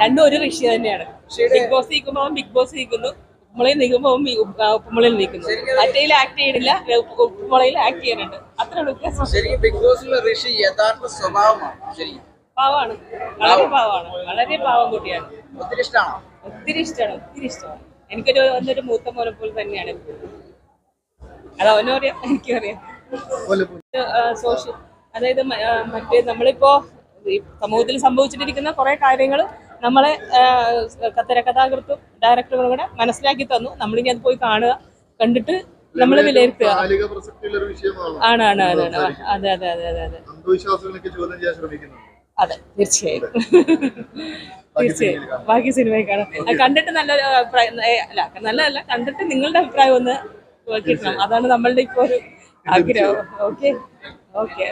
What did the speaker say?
രണ്ടും ഒരു ഋഷി തന്നെയാണ്. ബിഗ് ബോസ് നിൽക്കുമ്പോൾ ബിഗ് ബോസ് നിൽക്കുന്നു, ഉപ്പുമുളയിൽ നിൽക്കുമ്പോൾ ഉപ്പുമുളയിൽ നിൽക്കുന്നു. മറ്റേയിൽ ആക്ട് ചെയ്യണില്ല, ഉപ്പുമുളയിൽ ആക്ട് ചെയ്യാനുണ്ട്. അത്രയുള്ള വ്യത്യാസം. ബിഗ് ബോസിലെ ഋഷി യഥാർത്ഥ സ്വഭാവമാണ്. ശരി, പാവാണ്, വളരെ പാവാണ്, വളരെ പാവം കുട്ടിയാണ്. ഒത്തിരി ഇഷ്ടമാണോ? ഒത്തിരി ഇഷ്ടമാണ്, ഒത്തിരി ഇഷ്ടമാണ്. എനിക്കൊരു മൂത്ത മോനെ പോലെ തന്നെയാണ്. അത് അവനും അറിയാം, എനിക്കും അറിയാം. സോഷ്യൽ, അതായത് മറ്റേ നമ്മളിപ്പോ ഈ സമൂഹത്തിൽ സംഭവിച്ചിട്ടിരിക്കുന്ന കുറെ കാര്യങ്ങൾ നമ്മളെ കഥാകൃത്തും ഡയറക്ടറുകളും കൂടെ മനസ്സിലാക്കി തന്നു. നമ്മളിനി അത് പോയി കാണുക, കണ്ടിട്ട് നമ്മൾ വിലയിരുത്തുക. ആണ് ആണ് ആണ് ആണ് അതെ അതെ അതെ അതെ അതെ അതെ, തീർച്ചയായും തീർച്ചയായും. ബാക്കി സിനിമയിൽ കാണാം, കണ്ടിട്ട് നല്ലൊരു അഭിപ്രായം. അല്ല, നല്ലതല്ല, കണ്ടിട്ട് നിങ്ങളുടെ അഭിപ്രായം ഒന്ന് കിട്ടണം. അതാണ് നമ്മളുടെ ഇപ്പൊ ഒരു ആഗ്രഹം. Okay okay.